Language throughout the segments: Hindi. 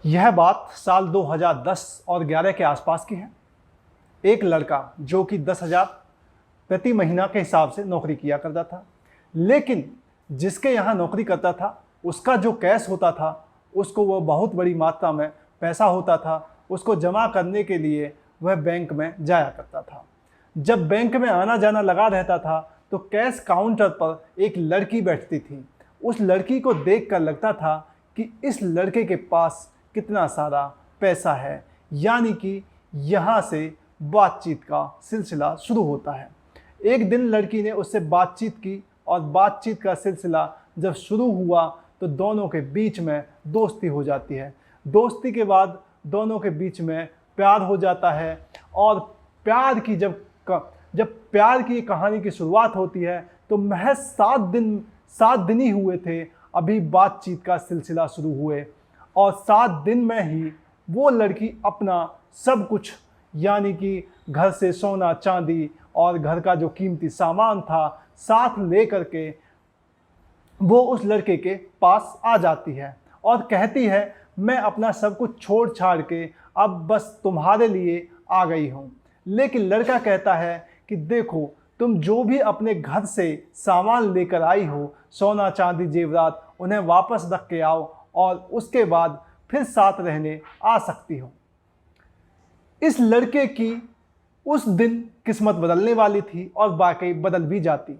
यह बात साल 2010 और 11 के आसपास की है। एक लड़का जो कि 10,000 प्रति महीना के हिसाब से नौकरी किया करता था, लेकिन जिसके यहाँ नौकरी करता था उसका जो कैश होता था उसको वह बहुत बड़ी मात्रा में पैसा होता था, उसको जमा करने के लिए वह बैंक में जाया करता था। जब बैंक में आना जाना लगा रहता था तो कैश काउंटर पर एक लड़की बैठती थी। उस लड़की को देखकर लगता था कि इस लड़के के पास कितना सारा पैसा है, यानी कि यहाँ से बातचीत का सिलसिला शुरू होता है। एक दिन लड़की ने उससे बातचीत की और बातचीत का सिलसिला जब शुरू हुआ तो दोनों के बीच में दोस्ती हो जाती है। दोस्ती के बाद दोनों के बीच में प्यार हो जाता है और प्यार की जब प्यार की कहानी की शुरुआत होती है तो महज 7 दिन ही हुए थे अभी बातचीत का सिलसिला शुरू हुए, और 7 दिन में ही वो लड़की अपना सब कुछ यानी कि घर से सोना चांदी और घर का जो कीमती सामान था साथ लेकर के वो उस लड़के के पास आ जाती है और कहती है, मैं अपना सब कुछ छोड़ छाड़ के अब बस तुम्हारे लिए आ गई हूँ। लेकिन लड़का कहता है कि देखो, तुम जो भी अपने घर से सामान लेकर आई हो, सोना चांदी जेवरात, उन्हें वापस रख के आओ और उसके बाद फिर साथ रहने आ सकती हो। इस लड़के की उस दिन किस्मत बदलने वाली थी और वाकई बदल भी जाती।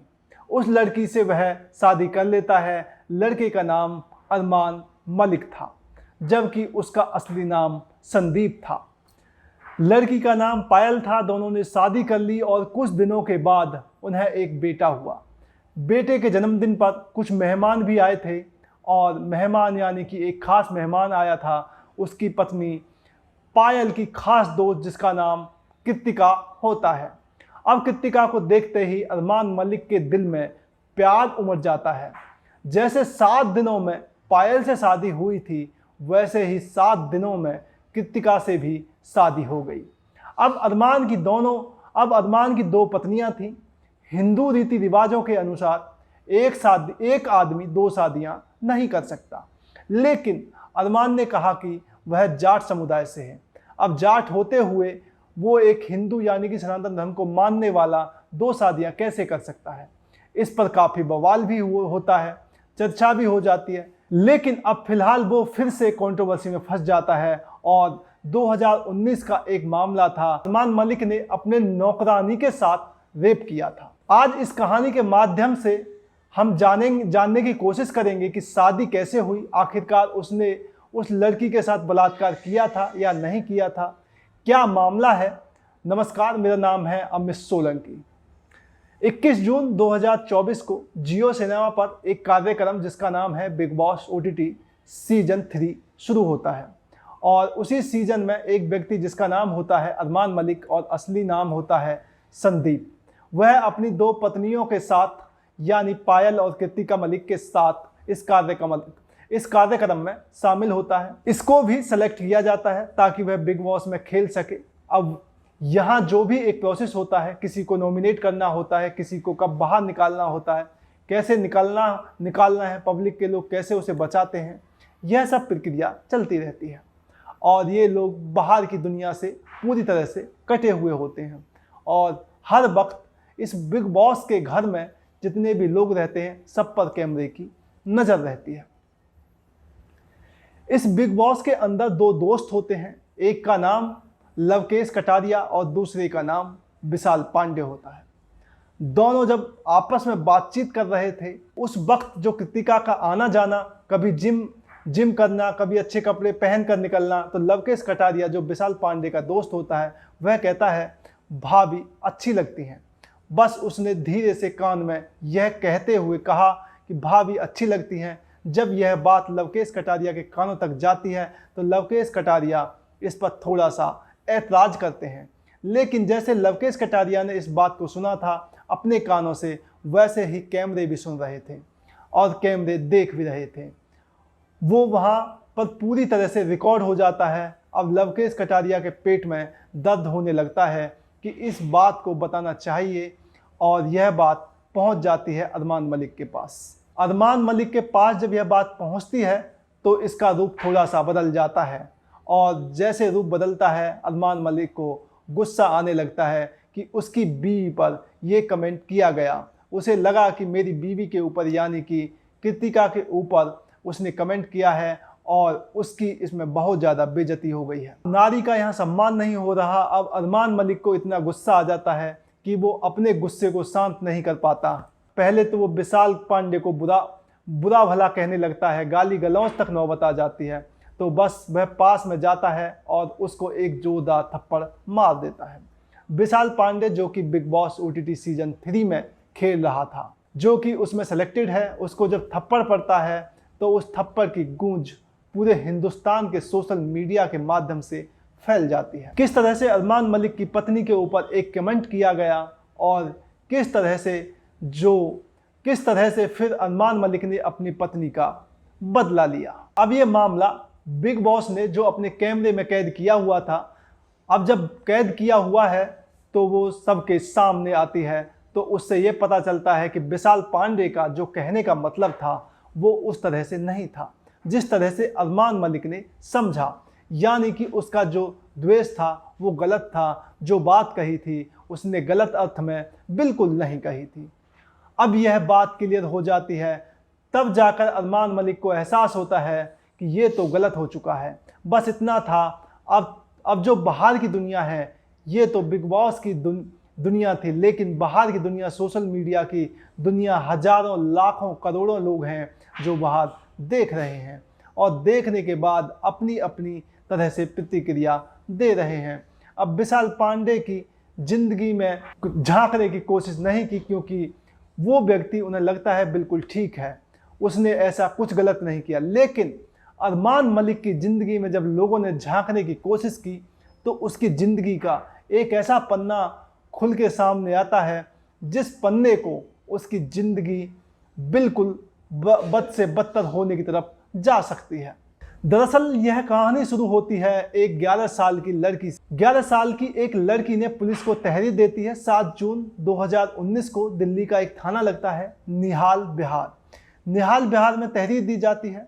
उस लड़की से वह शादी कर लेता है। लड़के का नाम अरमान मलिक था, जबकि उसका असली नाम संदीप था। लड़की का नाम पायल था। दोनों ने शादी कर ली और कुछ दिनों के बाद उन्हें एक बेटा हुआ। बेटे के जन्मदिन पर कुछ मेहमान भी आए थे और मेहमान यानी कि एक खास मेहमान आया था, उसकी पत्नी पायल की खास दोस्त जिसका नाम कृतिका होता है। अब कृतिका को देखते ही अरमान मलिक के दिल में प्यार उमड़ जाता है। जैसे 7 दिनों में पायल से शादी हुई थी, वैसे ही 7 दिनों में कृतिका से भी शादी हो गई। अब अरमान की 2 पत्नियां थीं। हिंदू रीति रिवाजों के अनुसार एक आदमी 2 शादियां नहीं कर सकता, लेकिन अरमान ने कहा कि वह जाट समुदाय से है। अब जाट होते हुए वो एक हिंदू यानी कि सनातन धर्म को मानने वाला 2 शादियां कैसे कर सकता है। इस पर काफ़ी बवाल भी होता है, चर्चा भी हो जाती है। लेकिन अब फिलहाल वो फिर से कंट्रोवर्सी में फंस जाता है और 2019 का एक मामला था। अरमान मलिक ने अपने नौकरानी के साथ रेप किया था। आज इस कहानी के माध्यम से हम जानने की कोशिश करेंगे कि शादी कैसे हुई, आखिरकार उसने उस लड़की के साथ बलात्कार किया था या नहीं किया था, क्या मामला है। नमस्कार, मेरा नाम है अमित सोलंकी। 21 जून 2024 को जियो सिनेमा पर एक कार्यक्रम जिसका नाम है बिग बॉस OTT सीजन 3 शुरू होता है और उसी सीजन में एक व्यक्ति जिसका नाम होता है अरमान मलिक और असली नाम होता है संदीप, वह अपनी 2 पत्नियों के साथ यानी पायल और कृतिका मलिक के साथ इस कार्यक्रम में शामिल होता है। इसको भी सेलेक्ट किया जाता है ताकि वह बिग बॉस में खेल सके। अब यहाँ जो भी एक प्रोसेस होता है, किसी को नॉमिनेट करना होता है, किसी को कब बाहर निकालना होता है, कैसे निकालना है, पब्लिक के लोग कैसे उसे बचाते हैं, यह सब प्रक्रिया चलती रहती है और ये लोग बाहर की दुनिया से पूरी तरह से कटे हुए होते हैं और हर वक्त इस बिग बॉस के घर में जितने भी लोग रहते हैं सब पर कैमरे की नज़र रहती है। इस बिग बॉस के अंदर 2 दोस्त होते हैं, एक का नाम लवकेश कटारिया और दूसरे का नाम विशाल पांडे होता है। दोनों जब आपस में बातचीत कर रहे थे उस वक्त जो कृतिका का आना जाना, कभी जिम करना, कभी अच्छे कपड़े पहन कर निकलना, तो लवकेश कटारिया जो विशाल पांडे का दोस्त होता है वह कहता है भाभी अच्छी लगती हैं। बस उसने धीरे से कान में यह कहते हुए कहा कि भाभी अच्छी लगती हैं। जब यह बात लवकेश कटारिया के कानों तक जाती है तो लवकेश कटारिया इस पर थोड़ा सा ऐतराज़ करते हैं, लेकिन जैसे लवकेश कटारिया ने इस बात को सुना था अपने कानों से, वैसे ही कैमरे भी सुन रहे थे और कैमरे देख भी रहे थे। वो वहाँ पर पूरी तरह से रिकॉर्ड हो जाता है। अब लवकेश कटारिया के पेट में दर्द होने लगता है कि इस बात को बताना चाहिए और यह बात पहुँच जाती है अरमान मलिक के पास। अरमान मलिक के पास जब यह बात पहुँचती है तो इसका रूप थोड़ा सा बदल जाता है। और जैसे रूप बदलता है, अरमान मलिक को गुस्सा आने लगता है कि उसकी बीवी पर यह कमेंट किया गया। उसे लगा कि मेरी बीवी के ऊपर यानी कि कृतिका के ऊपर उसने कमेंट किया है और उसकी इसमें बहुत ज़्यादा बेइज्जती हो गई है। नारी का यहाँ सम्मान नहीं हो रहा। अब अरमान मलिक को इतना गुस्सा आ जाता है कि वो अपने गुस्से को शांत नहीं कर पाता। पहले तो वो विशाल पांडे को बुरा भला कहने लगता है, गाली गलौज तक नौबत आ जाती है। तो बस वह पास में जाता है और उसको एक जोरदार थप्पड़ मार देता है। विशाल पांडे जो कि बिग बॉस OTT सीजन 3 में खेल रहा था, जो कि उसमें सेलेक्टेड है, उसको जब थप्पड़ पड़ता है तो उस थप्पड़ की गूंज पूरे हिंदुस्तान के सोशल मीडिया के माध्यम से फैल जाती है। किस तरह से अरमान मलिक की पत्नी के ऊपर एक कमेंट किया गया और किस तरह से फिर अरमान मलिक ने अपनी पत्नी का बदला लिया। अब ये मामला बिग बॉस ने जो अपने कैमरे में कैद किया हुआ था, अब जब कैद किया हुआ है तो वो सबके सामने आती है। तो उससे ये पता चलता है कि विशाल पांडे का जो कहने का मतलब था वो उस तरह से नहीं था जिस तरह से अरमान मलिक ने समझा, यानी कि उसका जो द्वेष था वो गलत था। जो बात कही थी उसने गलत अर्थ में बिल्कुल नहीं कही थी। अब यह बात क्लियर हो जाती है, तब जाकर अरमान मलिक को एहसास होता है कि ये तो गलत हो चुका है। बस इतना था। अब जो बाहर की दुनिया है, ये तो बिग बॉस की दुनिया थी, लेकिन बाहर की दुनिया, सोशल मीडिया की दुनिया, हजारों लाखों करोड़ों लोग हैं जो बाहर देख रहे हैं और देखने के बाद अपनी अपनी तरह से प्रतिक्रिया दे रहे हैं। अब विशाल पांडे की जिंदगी में झांकने की कोशिश नहीं की, क्योंकि वो व्यक्ति उन्हें लगता है बिल्कुल ठीक है, उसने ऐसा कुछ गलत नहीं किया। लेकिन अरमान मलिक की ज़िंदगी में जब लोगों ने झांकने की कोशिश की तो उसकी ज़िंदगी का एक ऐसा पन्ना खुल के सामने आता है जिस पन्ने को उसकी ज़िंदगी बिल्कुल बद से बदतर होने की तरफ जा सकती है। दरअसल यह कहानी शुरू होती है एक 11 साल की लड़की से। 11 साल की एक लड़की ने पुलिस को तहरीर देती है। 7 जून 2019 को दिल्ली का एक थाना लगता है निहाल बिहार। निहाल बिहार में तहरीर दी जाती है।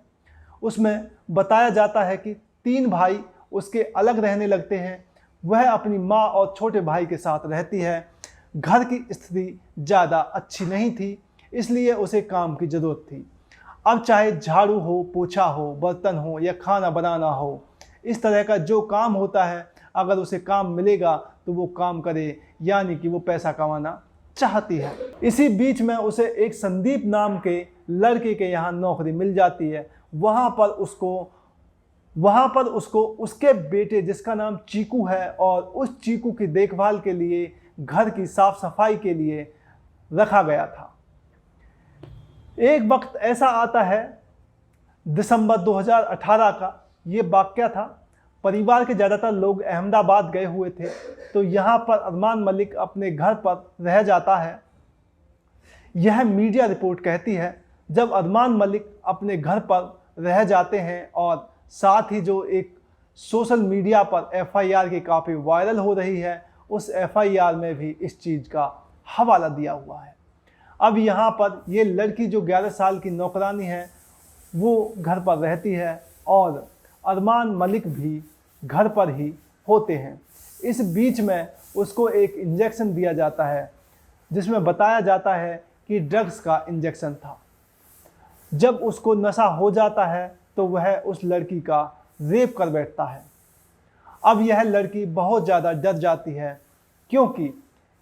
उसमें बताया जाता है कि 3 भाई उसके अलग रहने लगते हैं। वह अपनी माँ और छोटे भाई के साथ रहती है। घर की स्थिति ज़्यादा अच्छी नहीं थी, इसलिए उसे काम की ज़रूरत थी। अब चाहे झाड़ू हो, पोछा हो, बर्तन हो या खाना बनाना हो, इस तरह का जो काम होता है, अगर उसे काम मिलेगा तो वो काम करे, यानी कि वो पैसा कमाना चाहती है। इसी बीच में उसे एक संदीप नाम के लड़के के यहाँ नौकरी मिल जाती है। वहाँ पर उसको उसके बेटे जिसका नाम चीकू है और उस चीकू की देखभाल के लिए, घर की साफ सफाई के लिए रखा गया था। एक वक्त ऐसा आता है, दिसंबर 2018 का ये वाकया था। परिवार के ज़्यादातर लोग अहमदाबाद गए हुए थे, तो यहाँ पर अरमान मलिक अपने घर पर रह जाता है। यह मीडिया रिपोर्ट कहती है, जब अरमान मलिक अपने घर पर रह जाते हैं और साथ ही जो एक सोशल मीडिया पर FIR की काफ़ी वायरल हो रही है, उस FIR में भी इस चीज़ का हवाला दिया हुआ है। अब यहाँ पर ये लड़की जो 11 साल की नौकरानी है वो घर पर रहती है और अरमान मलिक भी घर पर ही होते हैं। इस बीच में उसको एक इंजेक्शन दिया जाता है जिसमें बताया जाता है कि ड्रग्स का इंजेक्शन था। जब उसको नशा हो जाता है तो वह उस लड़की का रेप कर बैठता है। अब यह लड़की बहुत ज़्यादा डर जाती है, क्योंकि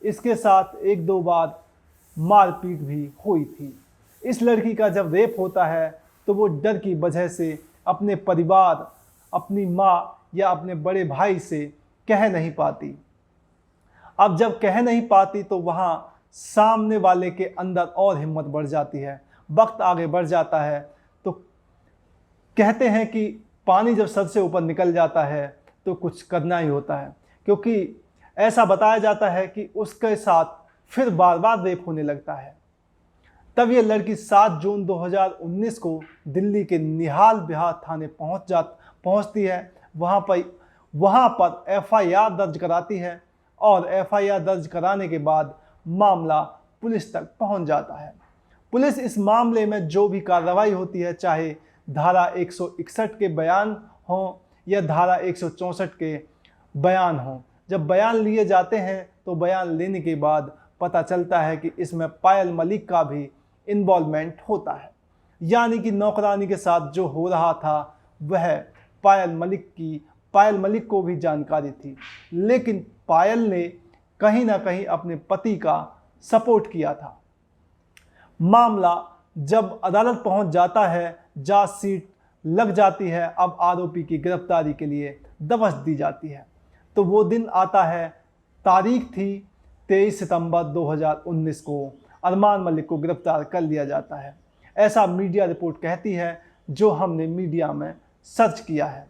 इसके साथ 1-2 बार मारपीट भी हुई थी। इस लड़की का जब रेप होता है तो वो डर की वजह से अपने परिवार, अपनी माँ या अपने बड़े भाई से कह नहीं पाती। अब जब कह नहीं पाती तो वहाँ सामने वाले के अंदर और हिम्मत बढ़ जाती है। वक्त आगे बढ़ जाता है तो कहते हैं कि पानी जब सर से ऊपर निकल जाता है तो कुछ करना ही होता है, क्योंकि ऐसा बताया जाता है कि उसके साथ फिर बार बार रेप होने लगता है। तब ये लड़की 7 जून 2019 को दिल्ली के निहाल बिहार थाने पहुंचती है। वहाँ पर FIR दर्ज कराती है और FIR दर्ज कराने के बाद मामला पुलिस तक पहुंच जाता है। पुलिस इस मामले में जो भी कार्रवाई होती है, चाहे धारा 161 के बयान हों या धारा 164 के बयान हों। जब बयान लिए जाते हैं तो बयान लेने के बाद पता चलता है कि इसमें पायल मलिक का भी इन्वॉल्वमेंट होता है, यानी कि नौकरानी के साथ जो हो रहा था वह पायल मलिक को भी जानकारी थी, लेकिन पायल ने कहीं ना कहीं अपने पति का सपोर्ट किया था। मामला जब अदालत पहुंच जाता है, चार्जशीट लग जाती है, अब आरोपी की गिरफ्तारी के लिए दबिश दी जाती है। तो वो दिन आता है, तारीख थी 23 सितंबर 2019 को अरमान मलिक को गिरफ्तार कर लिया जाता है। ऐसा मीडिया रिपोर्ट कहती है जो हमने मीडिया में सर्च किया है।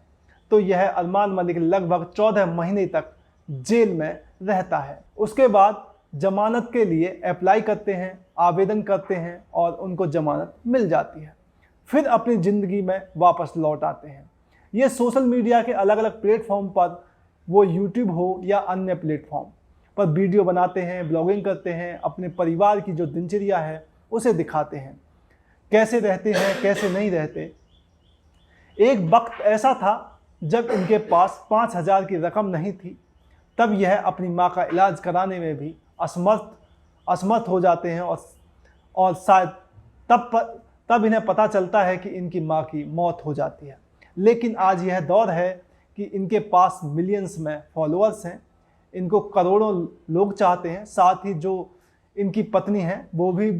तो यह अरमान मलिक लगभग 14 महीने तक जेल में रहता है। उसके बाद जमानत के लिए अप्लाई करते हैं, आवेदन करते हैं और उनको जमानत मिल जाती है। फिर अपनी ज़िंदगी में वापस लौट आते हैं। ये सोशल मीडिया के अलग अलग प्लेटफॉर्म पर, वो यूट्यूब हो या अन्य प्लेटफॉर्म पर वीडियो बनाते हैं, ब्लॉगिंग करते हैं, अपने परिवार की जो दिनचर्या है उसे दिखाते हैं, कैसे रहते हैं कैसे नहीं रहते। एक वक्त ऐसा था जब इनके पास 5,000 की रकम नहीं थी, तब यह अपनी माँ का इलाज कराने में भी असमर्थ हो जाते हैं और शायद तब इन्हें पता चलता है कि इनकी माँ की मौत हो जाती है। लेकिन आज यह दौर है कि इनके पास मिलियंस में फॉलोअर्स हैं, इनको करोड़ों लोग चाहते हैं। साथ ही जो इनकी पत्नी है वो भी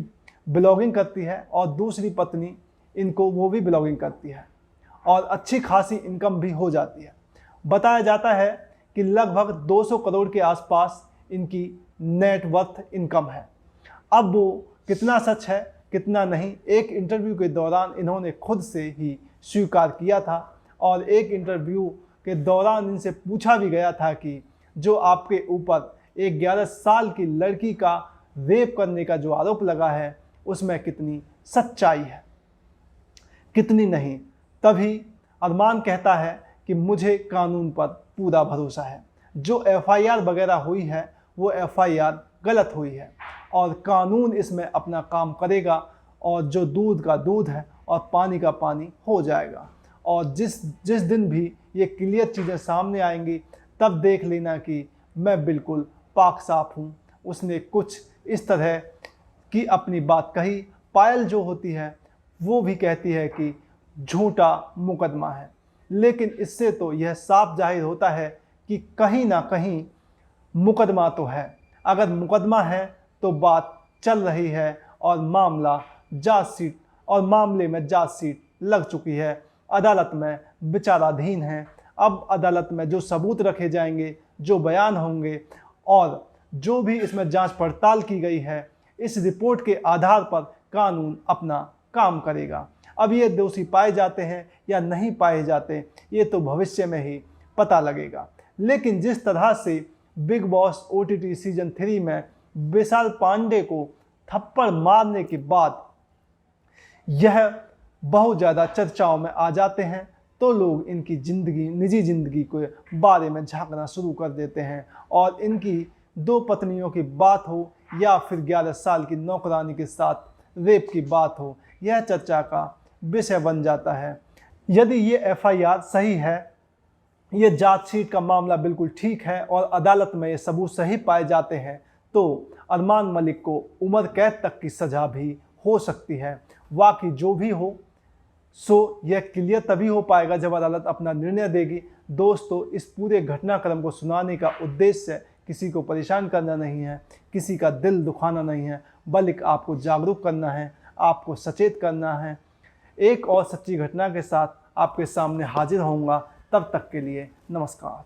ब्लॉगिंग करती है और दूसरी पत्नी वो भी ब्लॉगिंग करती है और अच्छी खासी इनकम भी हो जाती है। बताया जाता है कि लगभग 200 करोड़ के आसपास इनकी नेटवर्थ इनकम है। अब वो कितना सच है कितना नहीं, एक इंटरव्यू के दौरान इन्होंने खुद से ही स्वीकार किया था और एक इंटरव्यू के दौरान इनसे पूछा भी गया था कि जो आपके ऊपर एक 11 साल की लड़की का रेप करने का जो आरोप लगा है उसमें कितनी सच्चाई है कितनी नहीं। तभी अरमान कहता है कि मुझे कानून पर पूरा भरोसा है, जो FIR वगैरह हुई है वो FIR गलत हुई है और कानून इसमें अपना काम करेगा और जो दूध का दूध है और पानी का पानी हो जाएगा। और जिस दिन भी ये क्लियर चीज़ें सामने आएंगी तब देख लेना कि मैं बिल्कुल पाक साफ हूँ। उसने कुछ इस तरह की अपनी बात कही। पायल जो होती है वो भी कहती है कि झूठा मुकदमा है, लेकिन इससे तो यह साफ जाहिर होता है कि कहीं ना कहीं मुकदमा तो है। अगर मुकदमा है तो बात चल रही है और मामले में चार्जशीट लग चुकी है, अदालत में विचाराधीन है। अब अदालत में जो सबूत रखे जाएंगे, जो बयान होंगे और जो भी इसमें जांच पड़ताल की गई है, इस रिपोर्ट के आधार पर कानून अपना काम करेगा। अब ये दोषी पाए जाते हैं या नहीं पाए जाते ये तो भविष्य में ही पता लगेगा। लेकिन जिस तरह से बिग बॉस OTT सीजन 3 में विशाल पांडे को थप्पड़ मारने के बाद यह बहुत ज़्यादा चर्चाओं में आ जाते हैं तो लोग इनकी निजी ज़िंदगी के बारे में झांकना शुरू कर देते हैं और इनकी 2 पत्नियों की बात हो या फिर 11 साल की नौकरानी के साथ रेप की बात हो, यह चर्चा का विषय बन जाता है। यदि ये FIR सही है, ये चार्जशीट का मामला बिल्कुल ठीक है और अदालत में ये सबूत सही पाए जाते हैं तो अरमान मलिक को उम्र कैद तक की सज़ा भी हो सकती है। वाकई जो भी हो सो यह क्लियर तभी हो पाएगा जब अदालत अपना निर्णय देगी। दोस्तों, इस पूरे घटनाक्रम को सुनाने का उद्देश्य किसी को परेशान करना नहीं है, किसी का दिल दुखाना नहीं है, बल्कि आपको जागरूक करना है, आपको सचेत करना है। एक और सच्ची घटना के साथ आपके सामने हाजिर होऊंगा। तब तक के लिए नमस्कार।